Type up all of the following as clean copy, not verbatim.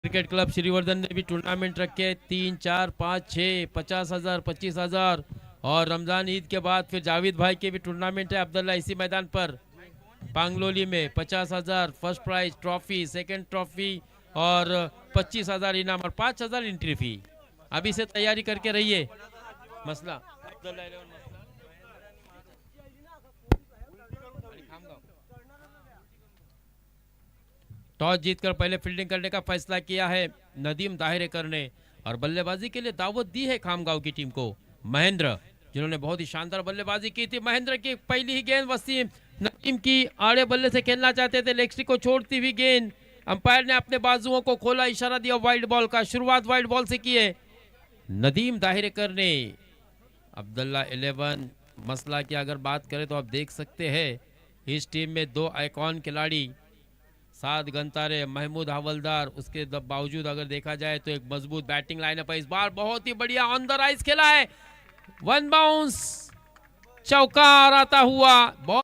Cricket club Shrivardhan ने भी tournament रखे 3, 4, 5, 6, 50,000, 25,000 और रमजान ईद के बाद फिर जावेद भाई के भी टूर्नामेंट है अब्दुल्ला इसी मैदान पर पांगलोली में 50,000 first prize trophy, second trophy और 25,000 इनाम और 5,000 एंट्री फी। अभी से तैयारी करके रहिए। मसला अब्दुल्ला 11 मसला टॉस जीतकर पहले फील्डिंग करने का फैसला किया है नदीम दाहिरेकर ने और बल्लेबाजी के लिए दावत दी है खामगांव की टीम को महेंद्र, जिन्होंने बहुत ही शानदार बल्लेबाजी की थी। महेंद्र की पहली ही गेंद वसीम नदीम की आड़े बल्ले से खेलना चाहते थे, लेग स्ट्रिक को छोड़ती हुई गेंद अंपायर ने अपने बाजुओं को खोला, इशारा दिया वाइड बॉल का। शुरुआत वाइड बॉल से की है नदीम दाहिरेकर ने। अब्दुल्ला 11 मसला की अगर बात करें तो आप देख सकते हैं इस टीम में दो आइकॉन खिलाड़ी 7 गंतारे महमूद हवलदार, उसके बावजूद अगर देखा जाए तो एक मजबूत बैटिंग लाइनअप है। इस बार बहुत ही बढ़िया ऑन द राइज खेला है, वन बाउंस चौकार आता हुआ बहुत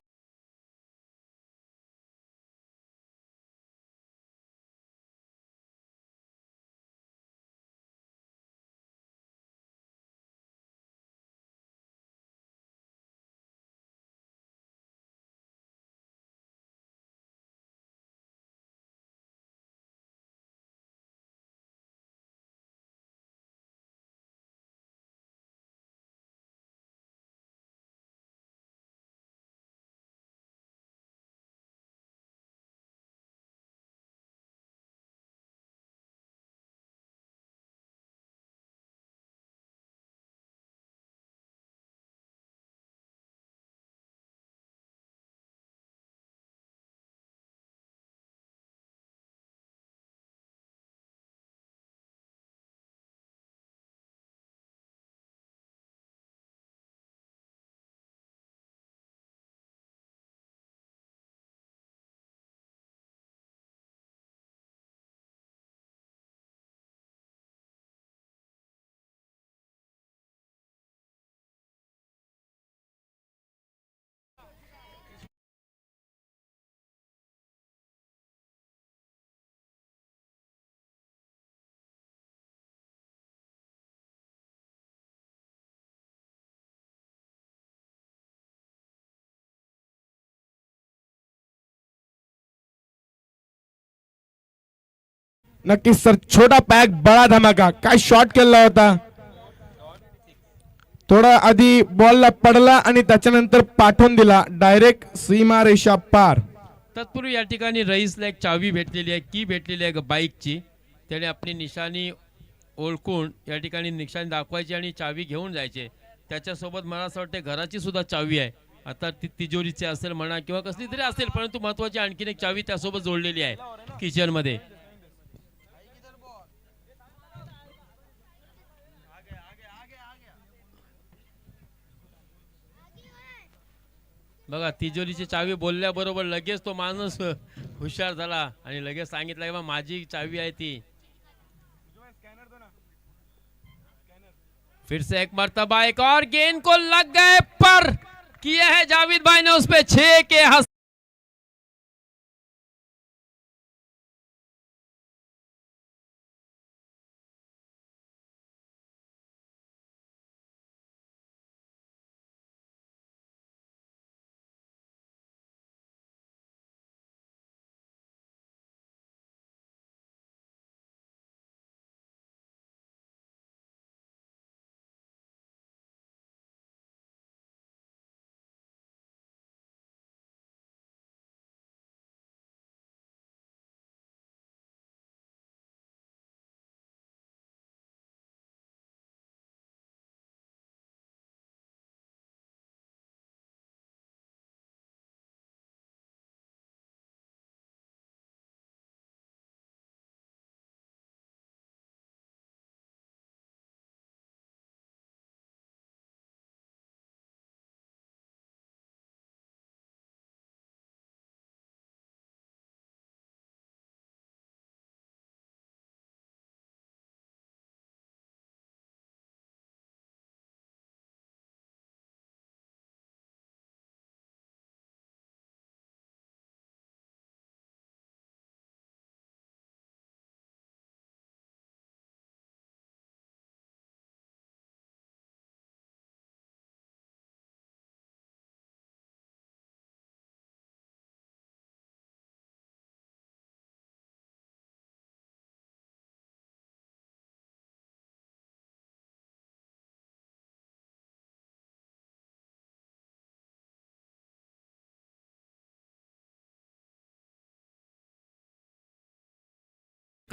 नक्कीच सर, छोटा पॅक बडा धमाका. काय शॉट केला होता. थोडा आधी बॉलला पडला आणि त्याच्यानंतर पाठवून दिला डायरेक्ट सीमारेषा पार. तत्पूर्वी या ठिकाणी रईसला एक चावी भेटलेली आहे, की भेटलेली आहे बाईकची. त्याने आपली निशाणी ओळखून या ठिकाणी निशाणी दाखवायची आणि चावी घेऊन जायचे. त्याच्यासोबत मला असं वाटतं घराची सुद्धा चावी आहे. आता ती तिजोरीची असेल म्हणा किंवा कसली तरी असेल, परंतु महत्वाची आणखीन एक चावी त्यासोबत जोडलेली आहे किचन मध्ये. बघा तिजोरीची चावी बोलल्याबरोबर लगेच तो माणूस हुशार झाला आणि लगेच सांगितलं की माझी चावी आहे ती. फिर से एक मर्तबा एक और गेंद को लग गए पर किए है जावेद भाई ने उस पे 6 के हस्त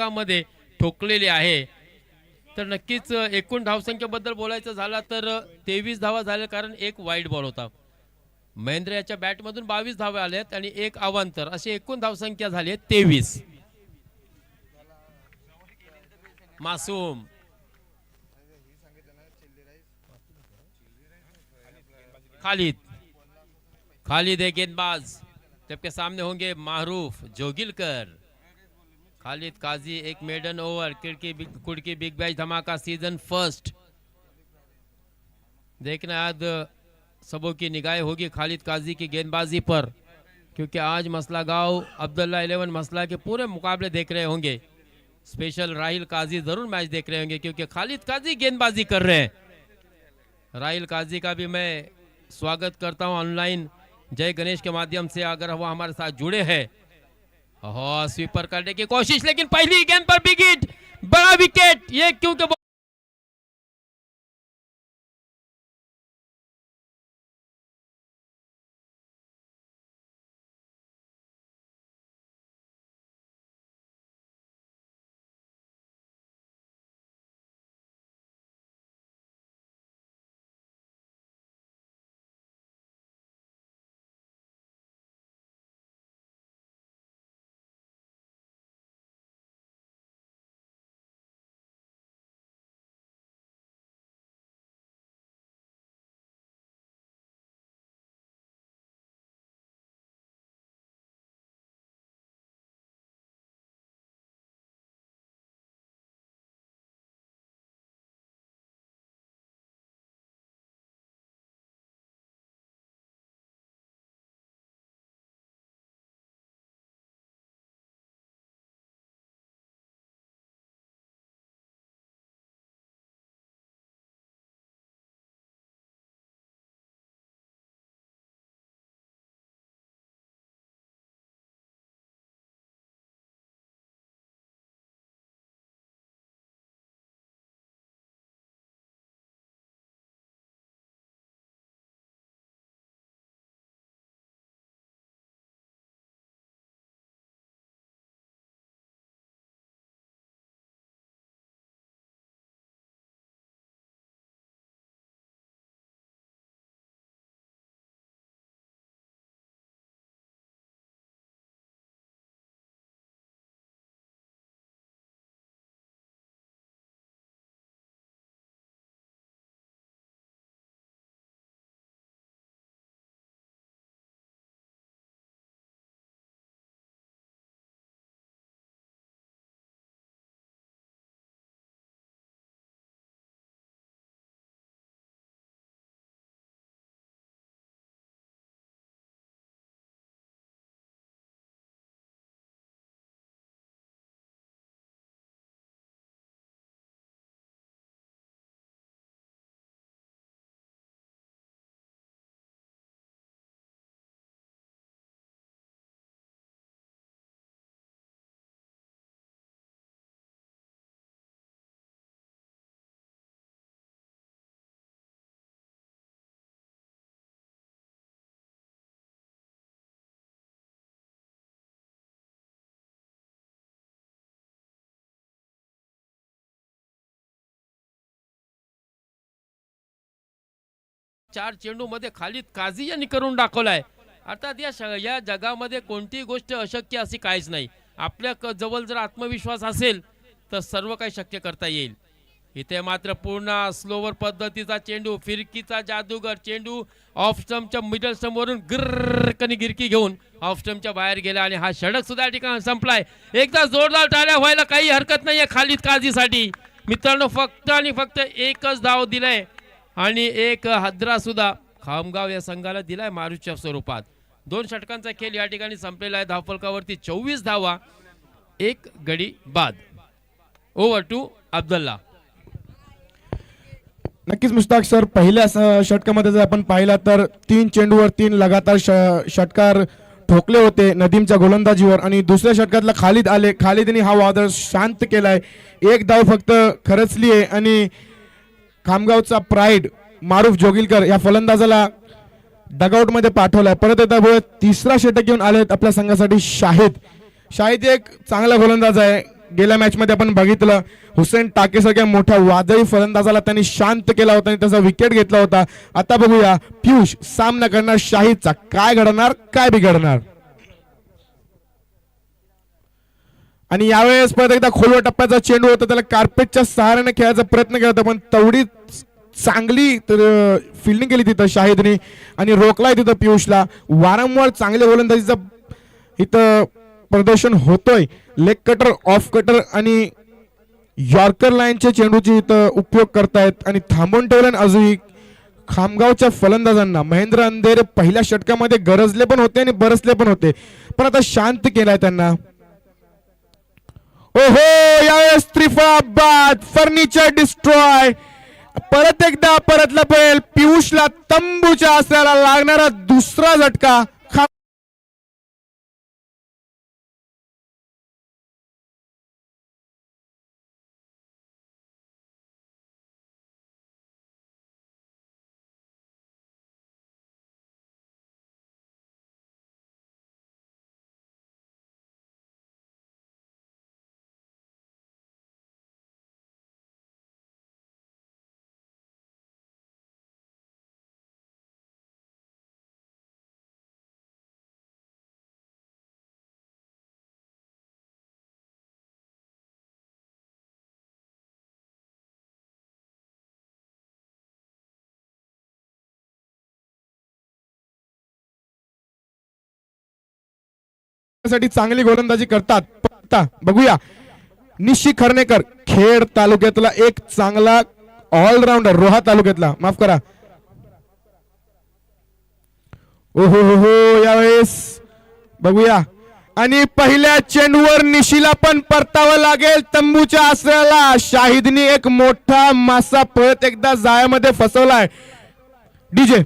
मध्ये ठोकलेली आहे. तर नक्कीच एकूण धावसंख्येबद्दल बोलायचं झालं तर 23 धावा झाल्या, कारण एक वाईड बॉल होता. महेंद्र याच्या बॅटमधून 22 धावा आल्यात आणि एक अवांतर, अशी एकूण धावसंख्या झाली आहे 23. मासूम खालिद है गेंदबाज, जबकि सामने होंगे मारूफ जोगिलकर. खालिद काजी एक मेडन ओवर, कुड़की बिग बैश धमाका सीजन फर्स्ट. देखना आज सबों की निगाहें होगी खालिद काजी की गेंदबाजी पर, क्योंकि आज मसला गांव अब्दुल्ला 11 मसला के पूरे मुकाबले देख रहे होंगे. स्पेशल राहिल काजी जरूर मैच देख रहे होंगे, क्योंकि खालिद काजी गेंदबाजी कर रहे हैं. राहिल काजी का भी मैं स्वागत करता हूं ऑनलाइन जय गणेश के माध्यम से, अगर वो हमारे साथ जुड़े हैं. स्वीपर करने की कोशिश, लेकिन पहली गेंद पर बिग हिट, बड़ा विकेट. ये क्योंकि चार चेंडू मध्ये खालिद काझी यांनी करून दाखवलाय. अर्थात या जगामध्ये कोणतीही गोष्ट अशक्य अशी काहीच नाही. आपल्या जवळ जर आत्मविश्वास असेल तर सर्व काही शक्य करता येईल. इथे मात्र पूर्ण स्लोवर पद्धतीचा चेंडू, फिरकीचा जादूगर चेंडू ऑफ स्टंपच्या मिडल स्टंप वरून गिरकनी गिरकी घेऊन ऑफ स्टंपच्या बाहेर गेला आणि हा षटक सुद्धा या ठिकाणी संपलाय. एकदा जोरदार टाळ्या व्हायला काही हरकत नाहीये खालिद काझीसाठी. मित्रांनो, फक्त आणि फक्त एकच धाव दिलाय आणि एक हादरा सुद्धा खामगाव या संघाला दिलाय मारूच्या स्वरूपात. 2 षटकांचा खेळ या ठिकाणी संपलेला आहे. धावफलकावरती 24 धावा, 1 गडी बाद. Over to Abdullah. नक्कीच मुश्ताक सर, पहिल्या षटकामध्ये जर आपण पाहिला तर 3 चेंडूवर 3 लगातार षटकार ठोकले होते नदीमच्या गोलंदाजीवर आणि दुसऱ्या षटकातला खालिद आले. खालिदने हा वादळ शांत केलाय. 1 धाव फक्त खरचली आहे आणि खामगावचा प्राईड मारूफ जोगिलकर या फलंदाजाला डगआउट मध्ये पाठवलाय. परत एकदा तिसरा षटक घेऊन आले आपल्या संघासाठी शाहिद. शाहिद एक चांगला गोलंदाज आहे. गेल्या मॅच मध्ये आपण बघितलं हुसेन टाकेसारख्या मोठ्या वादळी फलंदाजाला त्यांनी शांत केला होता आणि त्याचा विकेट घेतला होता. आता बघूया पियुष सामना करणार शाहिदचा, काय घडणार काय बिघडणार. आणि यावेळेस परत एकदा खोलवर टप्प्याचा चेंडू होता, त्याला कार्पेटच्या सहाऱ्याने खेळायचा प्रयत्न केला होता पण तेवढी चांगली फिल्डिंग केली तिथं शाहिदने आणि रोखलाय तिथं पियुषला. वारंवार चांगल्या गोलंदाजीचं इथं प्रदर्शन होतोय. लेग कटर, ऑफ कटर आणि यॉर्कर लाईनचे चेंडूची इथं उपयोग करतायत आणि थांबवून ठेवलं. अजूनही खामगावच्या फलंदाजांना महेंद्र अंधेरे पहिल्या षटकामध्ये गरजले पण होते आणि बरसले पण होते, पण आता शांत केलाय त्यांना. ओहो, यावेळेस त्रिफळा बाद, फर्निचर डिस्ट्रॉय. परत एकदा परतला पडेल पियुषला तंबूच्या आसऱ्याला लागणारा दुसरा झटका. साठी चांगली गोलंदाजी करतात. आता बघूया निशी खर्णेकर, खेड तालुक्यातला एक चांगला ऑलराऊंडर, रोहा तालुक्यातला, माफ करा. ओहो हो हो, यावेळेस बघूया आणि पहिल्या चेंडूवर निशीला पण परतावं लागेल तंबूच्या आसऱ्याला. शाहिदनी एक मोठा मासा परत एकदा जाळ्यामध्ये फसवलाय. डीजे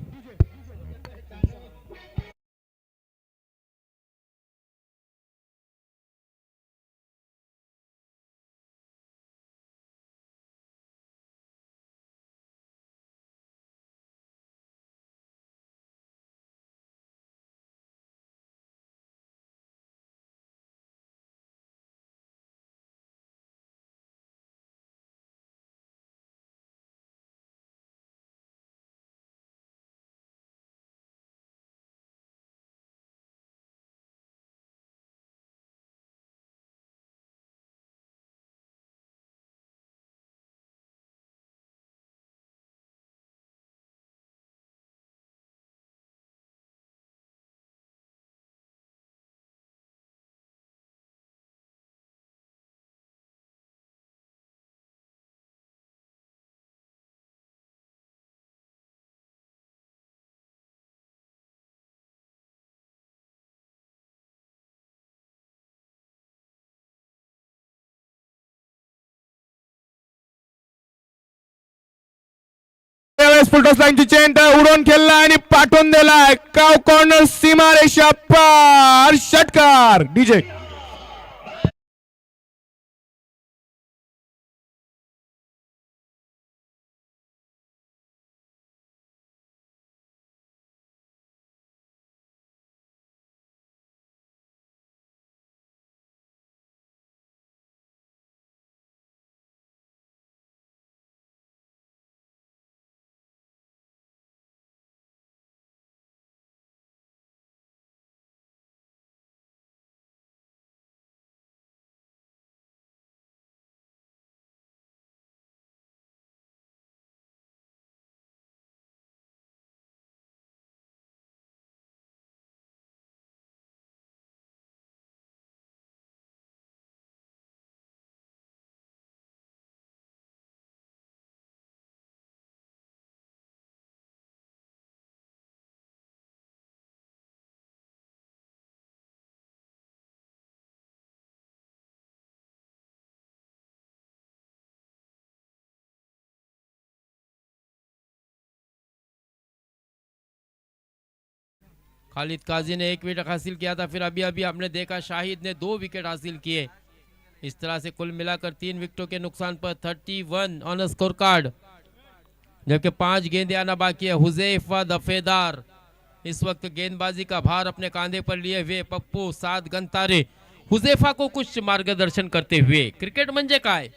फुलटॉस लाईनची चेंड उडवून खेळला आणि पाठवून दिलाय काव कॉर्नर, सीमारेषा पार, षटकार. डीजे खालिद काजी ने 1 विकेट हासिल किया था, फिर अभी अभी हमने देखा शाहिद ने 2 विकेट हासिल किए. इस तरह से कुल मिलाकर 3 विकेटों के नुकसान पर 31 ऑन स्कोर कार्ड, जबकि 5 गेंदें आना बाकी है. हुजैफा दफेदार इस वक्त गेंदबाजी का भार अपने कांधे पर लिए हुए. पप्पू 7 गंतारे, हुजेफा को कुछ मार्गदर्शन करते हुए। क्रिकेट म्हणजे काय,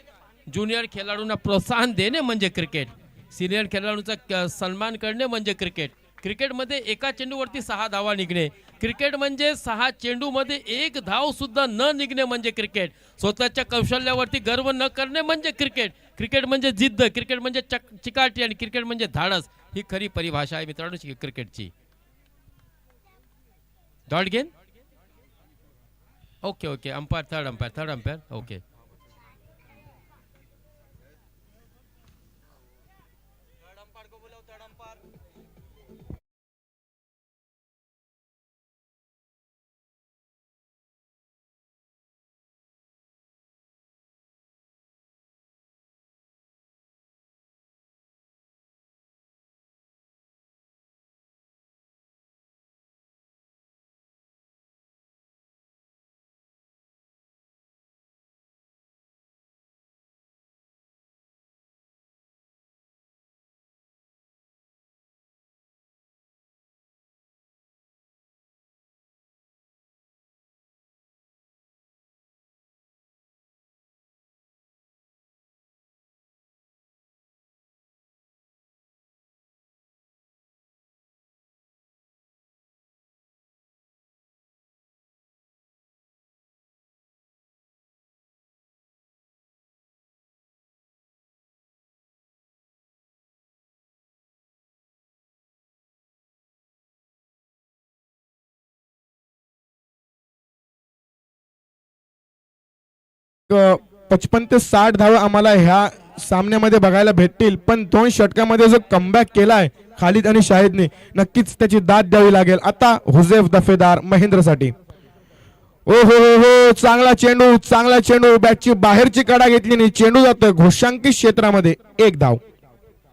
ज्युनियर खेळाडूंना प्रोत्साहन देणे म्हणजे क्रिकेट, सिनियर खेळाडूंचा सन्मान करणे म्हणजे क्रिकेट, क्रिकेटमध्ये एका चेंडूवरती 6 धावा निघणे, क्रिकेट म्हणजे 6 चेंडूमध्ये 1 धाव सुद्धा न निघणे म्हणजे क्रिकेट, स्वतःच्या कौशल्यावरती गर्व न करणे म्हणजे क्रिकेट, क्रिकेट म्हणजे जिद्द, क्रिकेट म्हणजे चिकाटी आणि क्रिकेट म्हणजे धाडस, ही खरी परिभाषा आहे मित्रांनो क्रिकेटची. Dot gain. Okay okay, umpire third umpire okay. अ, 55 ते 60 धावा आम्हाला ह्या सामन्यामध्ये बघायला भेटतील, पण 2 षटकामध्ये जो कमबॅक केलाय खालिद आणि शाहिदने, नक्कीच त्याची दाद द्यावी लागेल. आता हुजेफ दफेदार महेंद्रसाठी. ओ हो हो हो, चांगला चेंडू, बॅटची बाहेरची कडा घेतली आणि चेंडू जातोय घोषांकित क्षेत्रामध्ये, 1 धाव.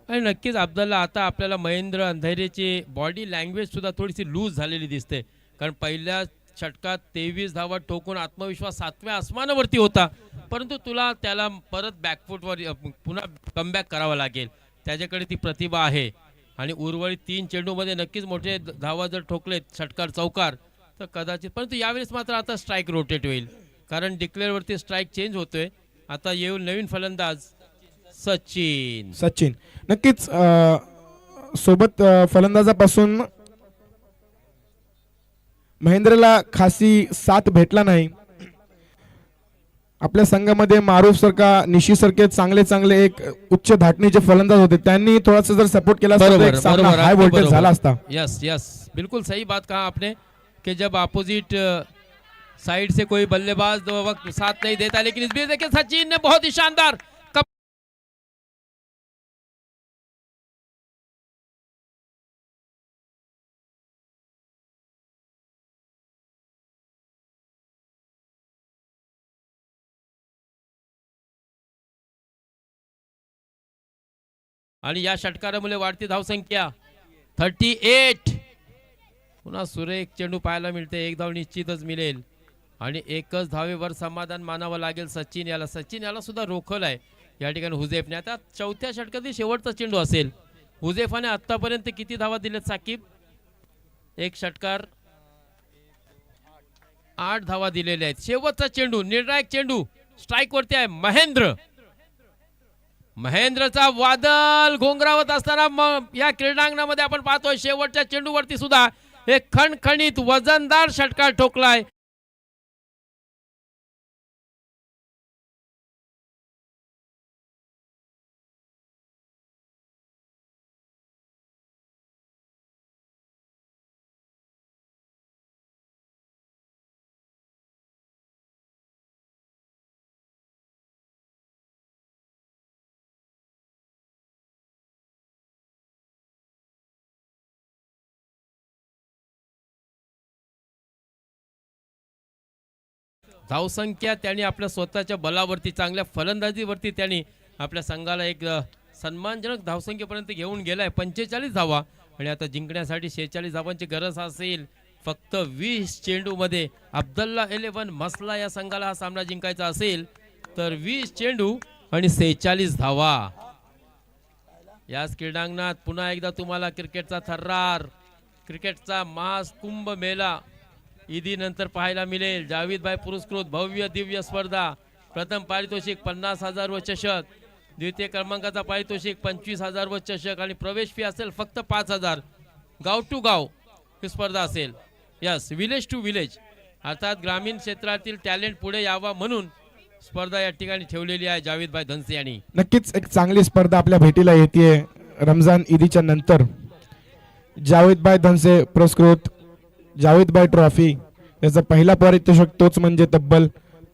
आणि नक्कीच अब्दुल्ला, आता आपल्याला महेंद्र अंधेरीची बॉडी लँग्वेज सुद्धा थोडीशी लूज झालेली दिसते, कारण पहिल्या षटकात 23 धावा ठोकून आत्मविश्वास 7व्या आसमानावरती होता, परंतु तुला त्याला परत बॅकफुटवर पुन्हा कमबॅक करावा लागेल. त्याच्याकडे ती प्रतिभा आहे आणि उर्वरित 3 चेंडूमध्ये नक्कीच मोठे धावा जर ठोकले षटकार चौकार तर कदाचित, परंतु यावेळेस मात्र आता स्ट्राईक रोटेट होईल, कारण डिक्लेअरवरती स्ट्राईक चेंज होतोय. आता येऊन नवीन फलंदाज सचिन. नक्कीच सोबत फलंदाजापासून महेंद्रला खासी साथ भेटला नाही. आपल्या संघामध्ये मारूफ सारखा, निशी सारखे चांगले एक उच्च धाटणीचे फलंदाज होते, त्यांनी थोडासा जर सपोर्ट केला असता तर एक सामना हाय वोल्टेज झाला असता. यस, बिल्कुल सही बात कहा आपने कि जब अपोजिट साइड से कोई बल्लेबाज वक्त साथ नहीं देता, लेकिन इस बीच देखिए सचिन ने बहुत ही शानदार आणि या षटकारामुळे वाढती धावसंख्या 38. पुन्हा सुरेख चेंडू पाहायला मिळते, 1 धाव निश्चितच मिळेल आणि एकच धावेवर समाधान मानावं लागेल सचिन याला सुद्धा रोखलाय या ठिकाणी हुजेफने. आता 4थ्या षटकातील शेवटचा चेंडू असेल. हुजेफाने आतापर्यंत किती धावा दिलेत साकीब? एक षटकार 8 धावा दिलेल्या आहेत. शेवटचा चेंडू, निर्णायक चेंडू, स्ट्राईक वरती आहे महेंद्रचा वादळ घोंगरावत असताना या क्रीडांगणामध्ये आपण पाहतोय शेवटच्या चेंडूवरती सुद्धा एक खणखणीत वजनदार षटकार ठोकलाय. धावसंख्या त्यांनी आपल्या स्वतःच्या बलावरती, चांगल्या फलंदाजीवरती त्यांनी आपल्या संघाला एक सन्मानजनक धावसंख्येपर्यंत घेऊन गेलाय. 45 धावा आणि आता जिंकण्यासाठी 46 धावांची गरज असेल. फक्त 20 चेंडूमध्ये अब्दुल्ला 11 मसला या संघाला हा सामना जिंकायचा असेल तर 20 चेंडू आणि 46 धावा. याच क्रीडांगणात पुन्हा एकदा तुम्हाला क्रिकेटचा थर्रार, क्रिकेटचा महाकुंभ मेला ईदी नंतर पाहायला मिळेल जावेदभाई पुरस्कृत भव्य दिव्य स्पर्धा. प्रथम पारितोषिक 50,000 व चषक, द्वितीय क्रमांकाचा पारितोषिक 25,000 व चषक आणि प्रवेश फी असेल फक्त 5,000. गाव टू गाव ही स्पर्धा असेल. यस, विलेज टू विलेज, अर्थात ग्रामीण क्षेत्रातील टॅलेंट पुढे यावा म्हणून स्पर्धा या ठिकाणी ठेवलेली आहे जावेदभाई धनसे यांनी. नक्कीच एक चांगली स्पर्धा आपल्या भेटीला येते रमजान ईदीच्या नंतर. जावेदभाई धनसे पुरस्कृत जावेदभाई ट्रॉफी, याचा पहिला पारितोषिक तोच म्हणजे तब्बल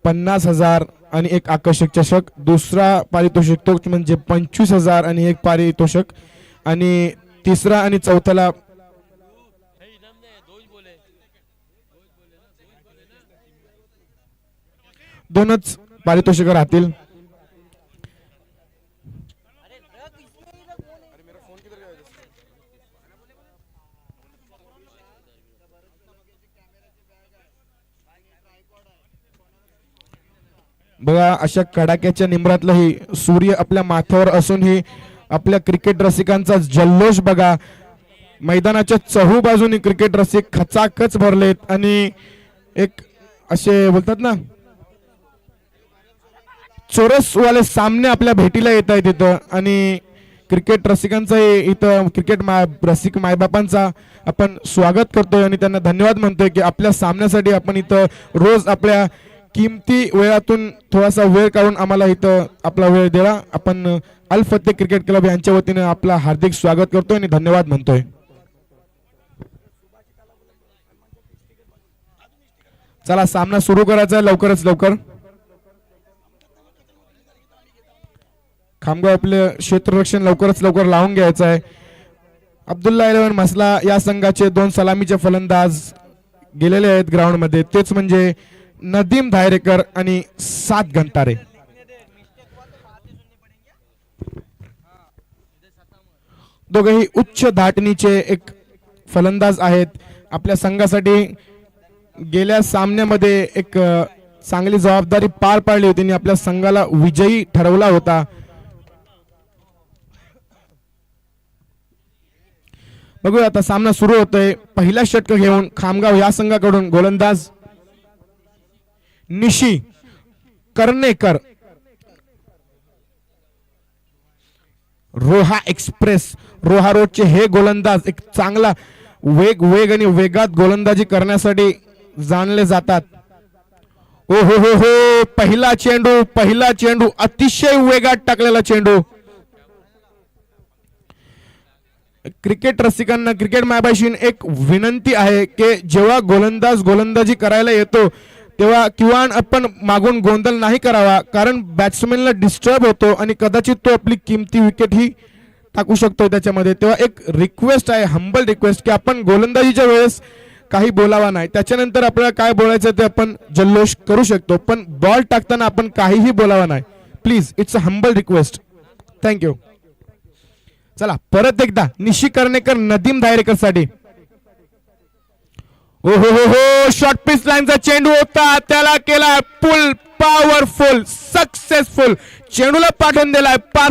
50,000 आणि एक आकर्षक चषक. दुसरा पारितोषिक तोच म्हणजे 25,000 आणि एक पारितोषिक. आणि तिसरा आणि चौथ्याला दोनच पारितोषिक राहतील. बघा, अशा कडाक्याच्या निमरातलंही सूर्य आपल्या माथ्यावर असूनही आपल्या क्रिकेट रसिकांचा जल्लोष बघा. मैदानाच्या चहू बाजूनी क्रिकेट रसिक खचाखच भरलेत आणि एक असे बोलतात ना चोरस वाले सामने आपल्या भेटीला येत आहेत इथं. आणि क्रिकेट रसिकांचा इथं क्रिकेट रसिक मायबापांचा आपण स्वागत करतोय आणि त्यांना धन्यवाद म्हणतोय की आपल्या सामन्यासाठी आपण इथं रोज आपल्या किमती वेळातून थोडासा वेळ काढून आम्हाला इथं आपला वेळ दिला. आपण अल फतेह क्रिकेट क्लब यांच्या वतीने आपला हार्दिक स्वागत करतोय आणि धन्यवाद म्हणतोय. चला, सामना सुरू करायचा आहे लवकरच लवकर. खामगाव आपले क्षेत्ररक्षण लवकरच लवकर लावून घ्यायचं आहे. अब्दुल्ला 11 मसला या संघाचे 2 सलामीचे फलंदाज गेलेले आहेत ग्राउंड मध्ये, तेच म्हणजे नदीम धायरेकर आणि 7 घंटारे. दोघेही उच्च धाटणीचे एक फलंदाज आहेत. आपल्या संघासाठी गेल्या सामन्यामध्ये एक चांगली जबाबदारी पार पाडली होती आणि आपल्या संघाला विजयी ठरवला होता. बघूया आता सामना सुरू होतोय. पहिला षटक घेऊन खामगाव या संघाकडून गोलंदाज निशी कर्णेकर. रोहा एक्सप्रेस, रोहा रोडचे हे गोलंदाज एक चांगला वेग आणि वेगात गोलंदाजी करण्यासाठी जाणले जातात. ओ हो हो हो, पहिला चेंडू अतिशय वेगात टाकलेला चेंडू. क्रिकेट रसिकांना, क्रिकेट मायबाशीन एक विनंती आहे की जेव्हा गोलंदाज गोलंदाजी करायला येतो तेव्हा किंवा आपण मागून गोंधळ नाही करावा, कारण बॅट्समॅनला डिस्टर्ब होतो आणि कदाचित तो आपली किमती विकेट ही टाकू शकतो त्याच्यामध्ये. तेव्हा एक रिक्वेस्ट आहे, हंबल रिक्वेस्ट, की आपण गोलंदाजीच्या वेळेस काही बोलावा नाही. त्याच्यानंतर आपल्याला काय बोलायचं ते आपण जल्लोष करू शकतो, पण बॉल टाकताना आपण काहीही बोलावा नाही. Please, it's a humble request. Thank you. चला, परत एकदा निशी कर्णेकर नदीम धायरेकर साठी. ओ हो हो हो, शॉर्ट पिच लाईनचा चेंडू होता, त्याला केला पुल, पॉवरफुल, सक्सेसफुल, चेंडूला पाठवून दिलाय पार.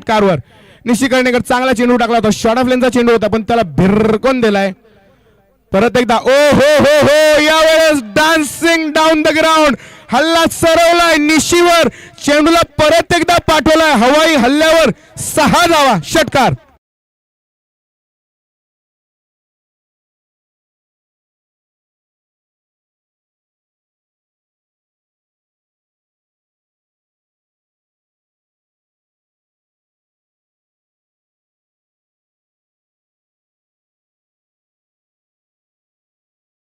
कारवर निशी कर्णेकर चांगला चेंडू टाकला होता, शॉर्ट ऑफ लेनचा चेंडू होता पण त्याला भिरकून दिलाय. परत एकदा ओ हो हो हो, यावेळेस डान्सिंग डाऊन द ग्राउंड, हल्ला सरवलाय निशीवर, चेंडूला परत एकदा पाठवलाय हवाई हल्ल्यावर, 6 धावा, षटकार.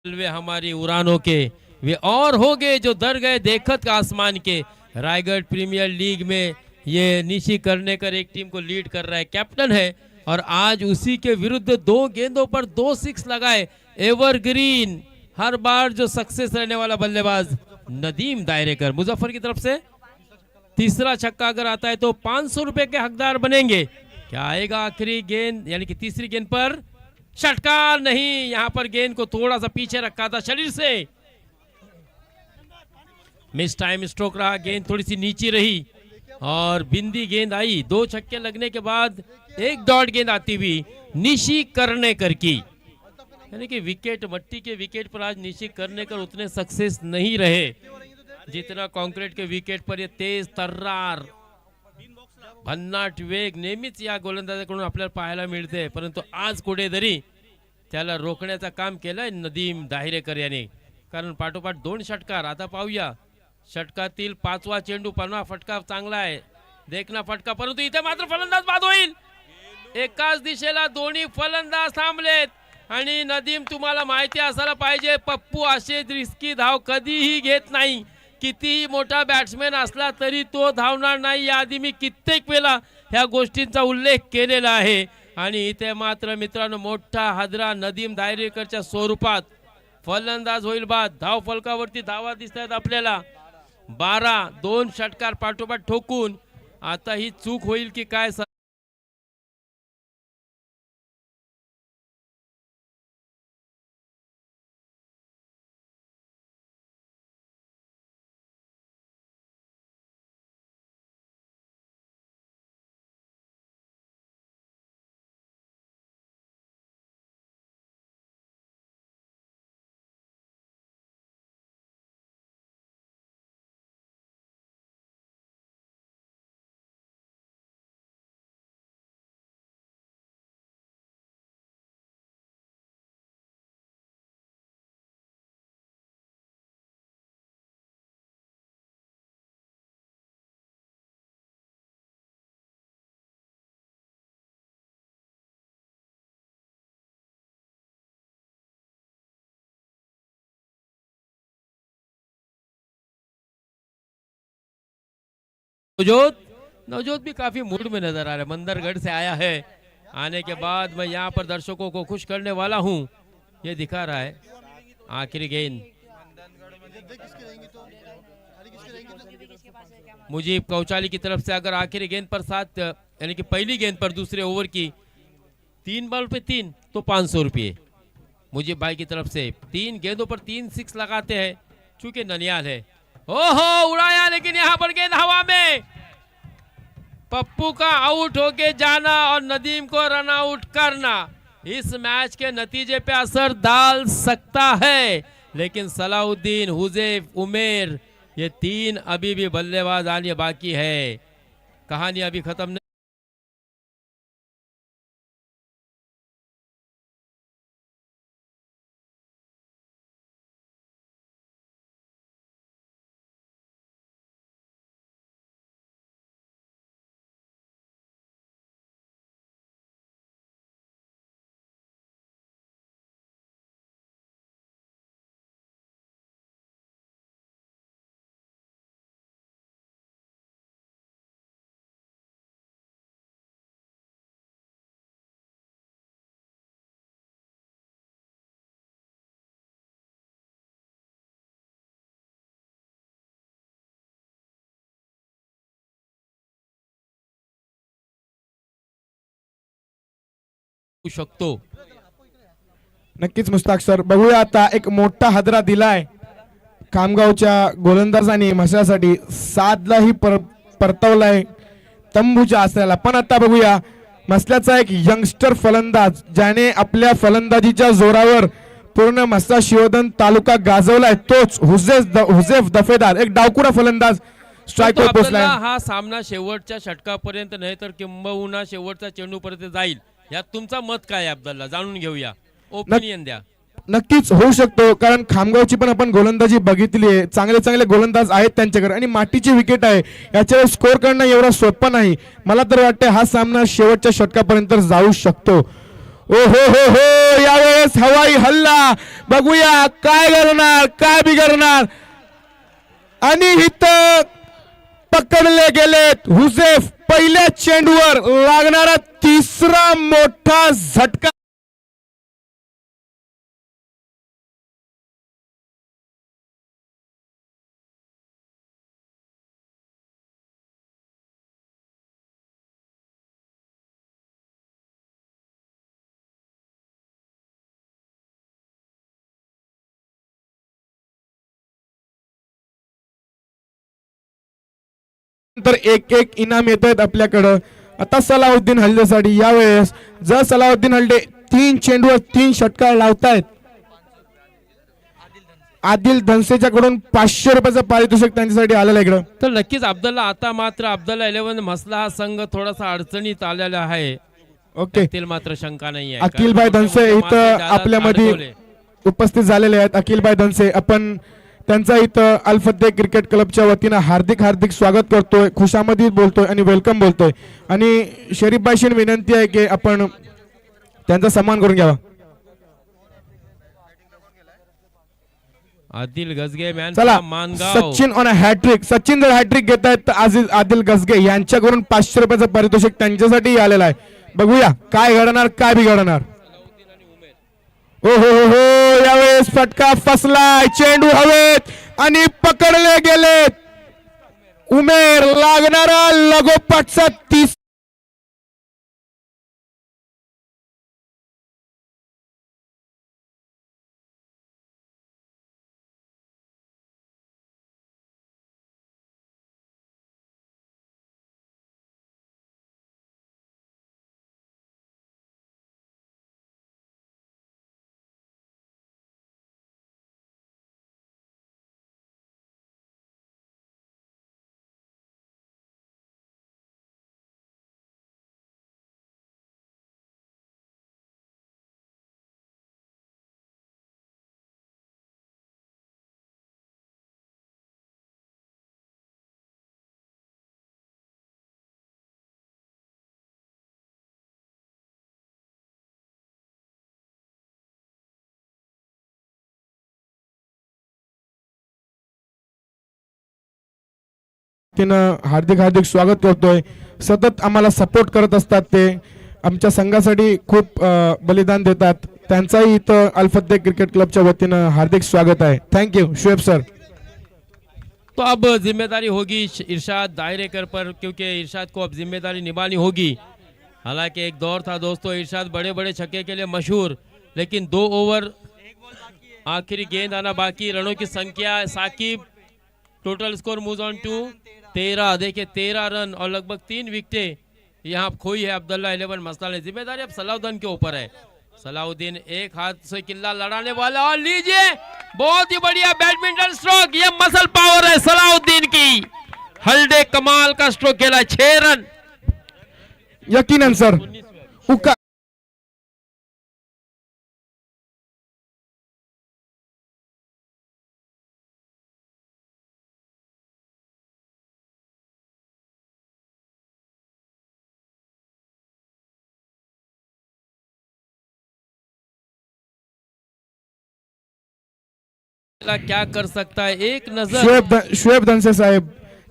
वे हमारी उड़ानों के वे और हो गए जो दर गए देखत का आसमान के. रायगढ़ प्रीमियर लीग में ये निशी करनेकर एक टीम को लीड कर रहा है, कैप्टन है और आज उसी के विरुद्ध 2 गेंदों पर 2 सिक्स लगाए। एवरग्रीन हर बार जो सक्सेस रहने वाला बल्लेबाज नदीम दायरेकर मुजफ्फर की तरफ से तीसरा छक्का अगर आता है तो 500 रुपए के हकदार बनेंगे। क्या आएगा आखिरी गेंद यानी कि तीसरी गेंद पर? षटकार नहीं, यहां पर गेंद को थोड़ा सा पीछे रखा था शरीर से, मिस टाइम स्ट्रोक रहा, गेंद थोड़ी सी नीचे रही और बिंदी गेंद आई। 2 छक्के लगने के बाद एक डॉट गेंद आती हुई निशी करनेकर की, यानी कि विकेट मट्टी के विकेट पर आज निशी करनेकर उतने सक्सेस नहीं रहे जितना कॉन्क्रीट के विकेट पर ये तेज तर्रार भन्नाट वेग नेहमीच या गोलंदाजाकडून आपल्याला पाहायला मिळते, परंतु आज कुठेतरी त्याला रोखण्याचं काम केलंय नदीम दाहिरेकर याने, कारण पाठोपाठ 2 षटकार। आता पाहूया षटकातील 5वा चेंडू, 5वा फटका चांगला आहे, देखना फटका, परंतु इथे मात्र फलंदाज बाद होईल। एकाच दिशेला दोन्ही फलंदाज थांबलेत आणि नदीम तुम्हाला माहिती असायला पाहिजे पप्पू असे रिस्की धाव कधीही घेत नाही, कितीही मोठा बॅट्समॅन असला तरी तो धावणार नाही। याआधी मी कित्येक वेळा ह्या गोष्टींचा उल्लेख केलेला आहे आणि इथे मात्र मित्रांनो मोठा हादरा नदीम दायरेकरच्या स्वरूपात फलंदाज होईल बाद। धाव फलकावरती धावा दिसतात आपल्याला 12, 2 षटकार पाठोपाठ ठोकून आता ही चूक होईल की काय? नवजोत भी काफी मूड में नजर आ रहा है, मंदरगढ़ से आया है, आने के बाद मैं यहाँ पर दर्शकों को खुश करने वाला हूँ ये दिखा रहा है। आखिरी गेंद मुजीब कौचाली की तरफ से, अगर आखिरी गेंद पर 7 यानी कि पहली गेंद पर दूसरे ओवर की 3 बॉल पे 3 तो 500 रुपये मुजीब भाई की तरफ से। 3 गेंदों पर 3 सिक्स लगाते हैं चूंकि ननियाल है। ओहो उड़ाया, लेकिन यहां पर गेंद हवा में, पप्पू का आउट होके जाना और नदीम को रन आउट करना इस मैच के नतीजे पे असर डाल सकता है, लेकिन सलाउद्दीन, हुजैफ, उमेर ये 3 अभी भी बल्लेबाज आने बाकी है, कहानी अभी खत्म नहीं। शकतो नक्कीच मुस्ताक सर, बघूया आता एक मोठा हादरा दिलाय खामगावच्या गोलंदाजांनी मशासाठी, साधलाही परतवलाय तंबूच्या आसऱ्याला। पण आता बघूया मसल्याचा एक यंगस्टर फलंदाज ज्याने आपल्या फलंदाजीच्या जोरावर पूर्ण मस्ता शिवधन तालुका गाजवलाय, तोच हुजेफ दफेदार, एक डावकुरा फलंदाज स्ट्राईकवर पोहोचलाय। हा सामना शेवटच्या षटकापर्यंत नाही तर किंबहुना शेवटचा चेंडूपर्यंत जाईल, यात तुमचा मत काय आहे अब्दुल्ला? जाणून घेऊया, ओपिनियन द्या। नक्कीच होऊ शकतो, कारण खामगावची पण आपण गोलंदाजी बघितली आहे, चांगले चांगले गोलंदाज आहेत त्यांच्याकडे आणि मातीची विकेट आहे, याच्यावर स्कोर करणं एवढा सोपं नाही। मला तर वाटतं हा सामना शेवटच्या षटकापर्यंत जाऊ शकतो। ओ हो हो हो, यावेळेस हवाई हल्ला, बघूया काय करणार, काय बिघडणार। आणि इथं पकडले गेलेत. हुसेफ पहिल्या चेंडूवर लागणारा तिसरा मोठा झटका. तर एक एक इनाम येत आहेत आपल्याकडं. आता सलाउद्दीन हल्लेसाठी यावेळेस जर सलाउद्दीन हल्ले 3 चेंडूवर 3 षटकार लावतायत, आदिल धनसेच्याकडून 500 रुपयाचं पारितोषिक त्यांच्यासाठी आलेलं इकडं. तर नक्कीच अब्दुल्ला, आता मात्र अब्दुल्ला 11 मसला हा संघ थोडासा अडचणीत आलेला आहे. ओके, त्यातील मात्र शंका नाही आहे. अखिलभाई धनसे इथं आपल्यामध्ये उपस्थित झालेले आहेत. अखिलभाई धनसे, आपण त्यांचा इथं अल फतेह क्रिकेट क्लबच्या वतीनं हार्दिक हार्दिक स्वागत करतोय, खुशामदीत बोलतोय आणि वेलकम बोलतोय. आणि शरीफबाईशी विनंती आहे की आपण त्यांचा सन्मान करून घ्यावा. आदिल गजगे मॅन चला, Mangaon. Sachin on a hattrick. Sachin जर हॅट्रिक घेत आहेत तर आदिल गजगे यांच्याकडून 500 रुपयाचं पारितोषिक त्यांच्यासाठी आलेलं आहे. बघूया काय घडणार, काय बिघडणार. ओ हो हो हो, यावेळेस फटका फसलाय, चेंडू हवेत आणि पकडले गेलेत. उमेर लागणारा लगोपाठचा 30. हार्दिक हार्दिक स्वागत करतोय. सतत आम्हाला सपोर्ट करत असतात, ते आमच्या संघासाठी खूप बलिदान देतात. त्यांचाही इथं अल फतेह क्रिकेट क्लबच्या वतीनं हार्दिक स्वागत आहे. Thank you Shoaib sir. तो अब जिम्मेदारी होगी इरशाद दायरेकर पर, क्योंकि इरशाद को अब जिम्मेदारी निभानी होगी. हालांकि एक दौर था दोस्तों, इरशाद बड़े बड़े छक्के के लिए मशहूर, लेकिन 2 ओवर आखिरी गेंद आना बाकी. रनों की संख्या Saqib, total score move on to 13. देखिए 13 रन और लगभग 3 विकेटें यहाँ खोई है अब्दुल्ला 11 मसला ने. जिम्मेदारी अब सलाउद्दीन के ऊपर है. सलाउद्दीन एक हाथ से किल्ला लड़ाने वाला, और लीजिए बहुत ही बढ़िया बैडमिंटन स्ट्रोक. ये मसल पावर है सलाउद्दीन की. हल्डे कमाल का स्ट्रोक खेला, 6 रन. यकीनन सर. उका क्या कर सकता है, एक नजर. शुएब धनसे साहेब,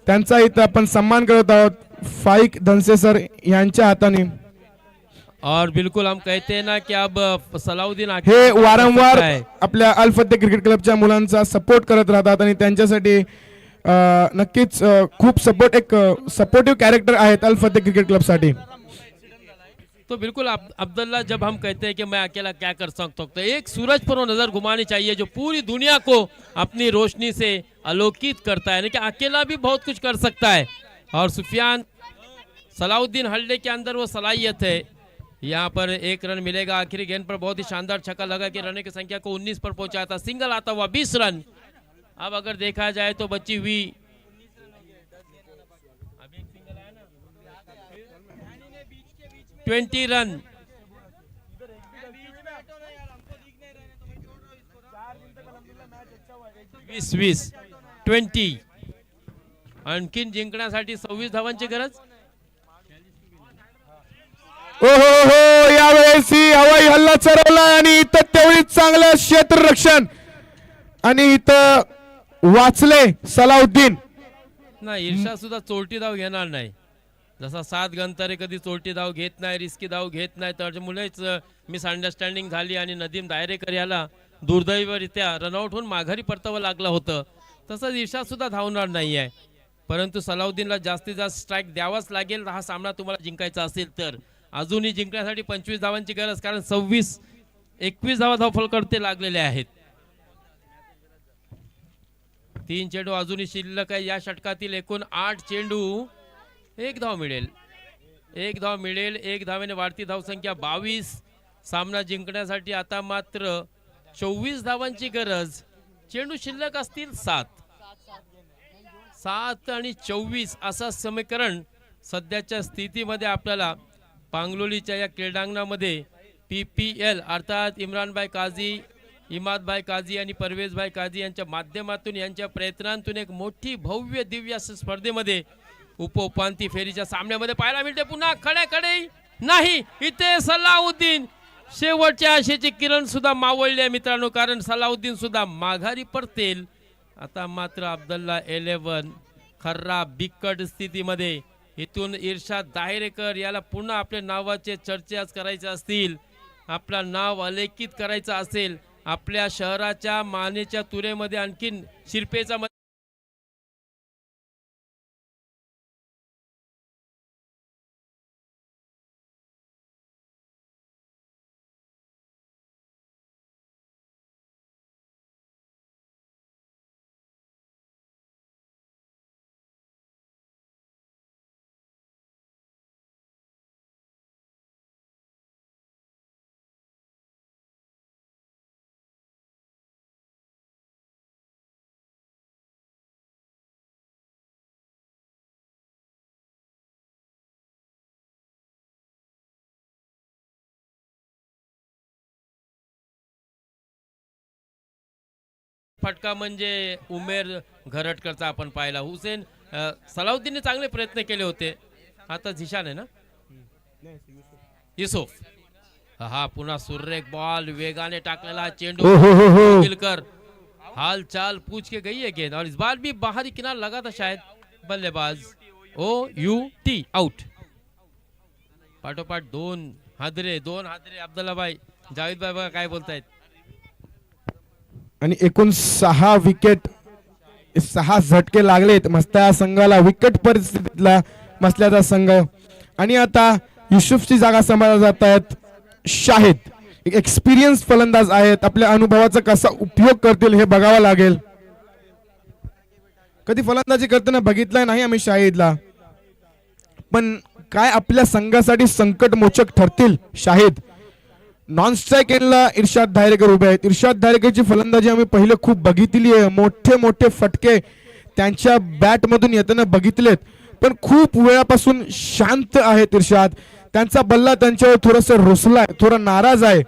त्यांचा इथं आपण सन्मान करत आहोत फाईक धनसे सर यांच्या हाताने. और बिल्कुल हम कहते हैं ना कि अब सलाउद्दीन हे वारंवार आपल्या अल फतेह क्रिकेट क्लबच्या मुलांचा सपोर्ट करत राहतात आणि त्यांच्यासाठी नक्कीच खूप सपोर्टिव्ह कॅरेक्टर आहेत अल फतेह क्रिकेट क्लब साठी. तो बिल्कुल अब्दुल्ला, जब हम कहते हैं कि मैं अकेला क्या कर सकता हूँ, तो एक सूरज पर वो नजर घुमानी चाहिए जो पूरी दुनिया को अपनी रोशनी से आलोकित करता है. लेकिन अकेला भी बहुत कुछ कर सकता है. और सुफियान सलाउद्दीन हल्ले के अंदर वो सलाहियत है. यहाँ पर 1 रन मिलेगा. आखिरी गेंद पर बहुत ही शानदार छक्का लगा कि रनों की संख्या को 19 पर पहुंचाया था. सिंगल आता हुआ 20 रन. अब अगर देखा जाए तो बची हुई 20 रन. 20 आणखीन जिंकण्यासाठी 26 धावांची गरज. ओ हो हो, यावेळेस ही हवाई हल्ला चढवला आणि इथं तेवढीच चांगलं क्षेत्ररक्षण आणि इथं वाचले सलाउद्दीन. ना, ईर्षा सुद्धा चोरटी धाव घेणार नाही. जसा 7 गंतारे कधी चोरटी धाव घेत नाही, रिस्की धाव घेत नाही, त्याच्यामुळेच मिसअंडरस्टँडिंग झाली आणि नदीम दायरेकर याला दुर्दैवरित्या रनआउट होऊन माघारी परतावं लागलं होतं. तसंच ईर्षा सुद्धा धावणार नाही आहे. परंतु सलाउद्दीनला जास्तीत जास्त स्ट्राईक द्यावाच लागेल हा सामना तुम्हाला जिंकायचा असेल तर. अजूनही जिंकण्यासाठी 25 धावांची गरज, कारण 21 धावा धावफलकावर लागलेले आहेत. 3 चेंडू अजूनही शिल्लक आहे या षटकातील. एकूण 8 चेंडू. 1 धाव मिळेल, 1 धाव मिळेल. 1 धावेने वाढती धावसंख्या 22. सामना जिंकण्यासाठी आता मात्र 24 धावांची गरज. चेंडू शिल्लक असतील 7 आणि 24 असं समीकरण सध्याच्या स्थितीमध्ये आपल्याला पांगलोलीच्या या क्रीडांगणामध्ये PPL अर्थात इम्रानभाई काझी, इमादभाई काझी आणि परवेजभाई काझी यांच्या माध्यमातून, यांच्या प्रयत्नांतून एक मोठी भव्य दिव्य अशा स्पर्धेमध्ये उपोपांती फेरीच्या सामन्यामध्ये पाहायला मिळते. पुन्हा खड्याकडे नाही, इथे सलाउद्दीन शेवटच्या आशेची किरण सुद्धा मावळली आहे मित्रांनो, कारण सलाउद्दीन सुद्धा माघारी परतेल. आता मात्र अब्दुल्ला 11 खराब बिकट स्थितीमध्ये. इथून इर्शाद दायरेकर याला पुन्हा आपल्या नावाचे चर्चे आज करायचे असतील, आपलं नाव अलेखित करायचं असेल, आपल्या शहराच्या मानेच्या तुरेमध्ये आणखीन शिरपेचा फटका म्हणजे उमेर घरटकरचा आपण पाहिला. हुसेन सलाउद्दीनने चांगले प्रयत्न केले होते. आता झिशान आहे ना, युसुफ. हा पुन्हा सुरेख बॉल वेगाने टाकलेला चेंडू. गिलकर हालचाल पूछ के गई है गेंद और इस बार भी बाहरी किनारा लगा था शायद. बल्लेबाज OUT आउट. पाठोपाठ दोन हादरे अब्दुल्ला भाई, जावेद भाई बघा काय बोलतायत. आणि एकूण 6 विकेट, 6 झटके लागलेत मस्त्या संघाला. विकेट परिस्थितीतला मसल्याचा संघ. आणि आता युसुफची जागा सांभाळला जात आहेत शाहिद. एक्सपिरियन्स फलंदाज आहेत, आपल्या अनुभवाचा कसा उपयोग करतील हे बघावं लागेल. कधी फलंदाजी करताना बघितलं नाही आम्ही शाहिदला, पण काय आपल्या संघासाठी संकट मोचक ठरतील शाहिद. नॉन स्ट्राईक एंडला इर्शाद दायरेकर उभे आहेत. इर्शाद दायरेकरची फलंदाजी आम्ही पहिले खूप बघितली आहे. मोठे मोठे फटके त्यांच्या बॅट मधून येताना बघितलेत, पण खूप वेळापासून शांत आहेत इर्शाद. त्यांचा बल्ला त्यांच्यावर थोडासा रुसलाय, थोडा नाराज आहे,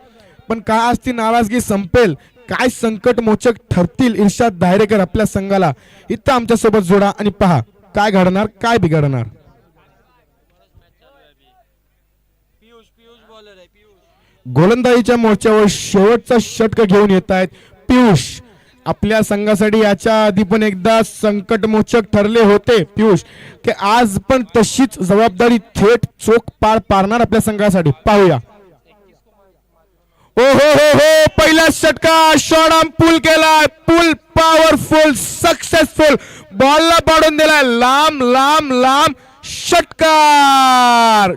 पण काय आज ती नाराजगी संपेल. काय संकट मोचक ठरतील इर्शाद दायरेकर आपल्या संघाला. इथं आमच्या सोबत जोडा आणि पहा काय घडणार, काय बिघडणार. गोलंदाजीच्या मोर्चावर शेवटचा षटक घेऊन येत आहेत पियुष आपल्या संघासाठी. याच्या आधी पण एकदा संकटमोचक ठरले होते पियुष, की आज पण तशीच जबाबदारी थेट चोख पार पाडणार आपल्या संघासाठी. पाहूया. ओ हो हो हो, पहिला षटका शॉट पूल केलाय, पूल पॉवरफुल सक्सेसफुल. बॉलला पाडून दिलाय लांब लांब लांब षटकार.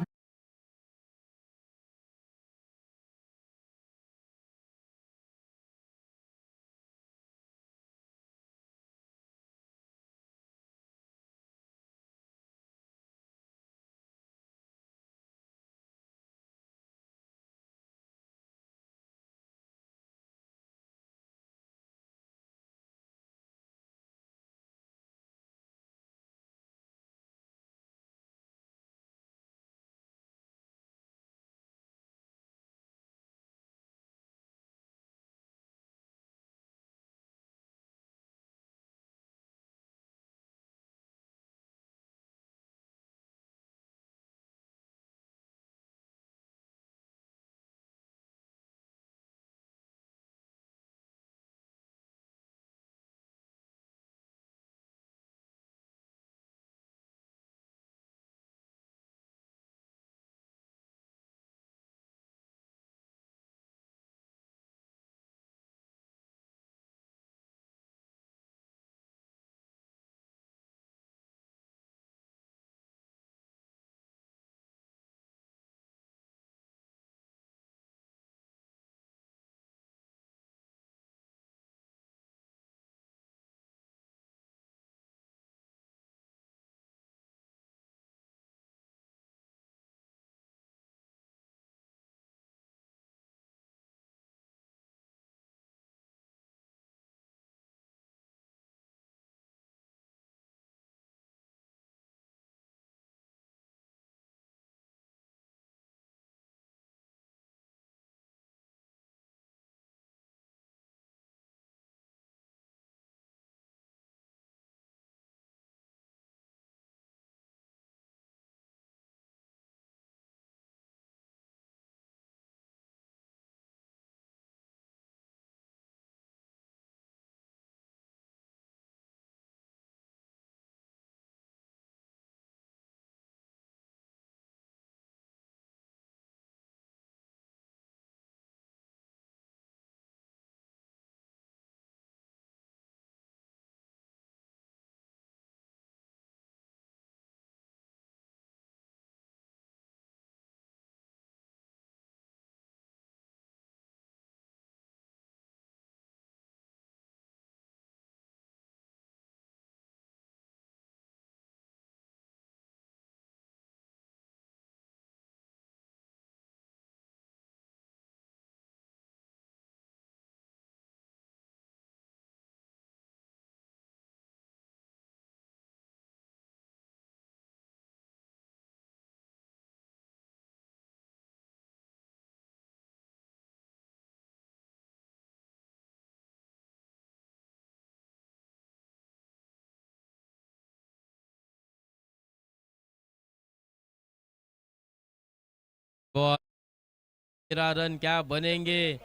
बॉल 13 रन क्या बनेंगे।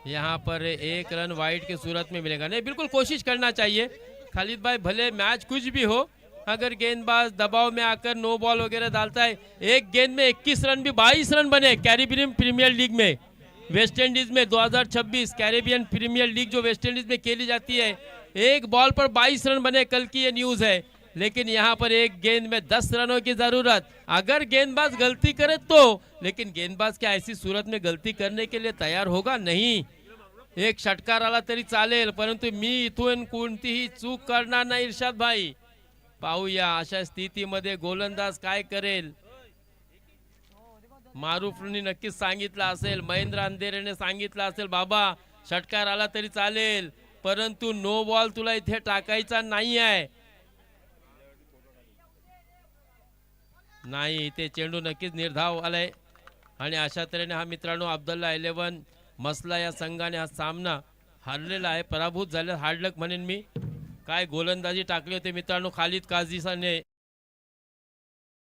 यहाँ पर एक रन वाइड की सूरत में मिलेगा। नहीं, बिल्कुल कोशिश करना चाहिए खालिद भाई, भले मैच कुछ भी हो, अगर गेंदबाज दबाव में आकर नो बॉल वगैरह डालता है, एक गेंद में 21 रन भी 22 रन बने कैरिबियन प्रीमियर लीग में, वेस्ट इंडीज में 2026 कैरिबियन प्रीमियर लीग जो वेस्ट इंडीज में खेली जाती है, एक बॉल पर 22 रन बने, कल की ये न्यूज है। लेकिन यहाँ पर एक गेंद में 10 रनों की जरूरत, अगर गेंदबाज गलती करे तो, लेकिन गेंदबाज क्या ऐसी सूरत में गलती करने के लिए तैयार होगा? नहीं। एक षटकार आला तरी चालेल, परंतु मी इथून कोणतीही चूक करणार नाही इर्शाद भाई. पाहूया अशा स्थितीमध्ये गोलंदाज काय करेल. मारुफने नक्कीच सांगितलं असेल, महेंद्र अंधेरेने सांगितलं असेल, बाबा षटकार आला तरी चालेल, परंतु नो बॉल तुला इथे टाकायचा नाही आहे. नाही, इथे चेंडू नक्कीच निर्धाव आलाय आणि अशा तऱ्हेने हा मित्रांनो अब्दुल्ला 11 मसला या संघाने हा सामना हारलेला आहे, पराभूत झाले. हार्डलक म्हणेन मी. काय गोलंदाजी टाकली होती मित्रांनो खालिद काझीसाने.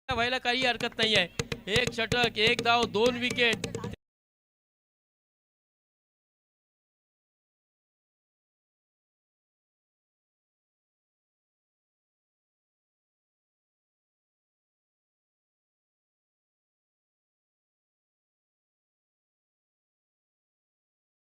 व्हायला काही हरकत नाही आहे. एक षटक, एक धाव, 2 विकेट.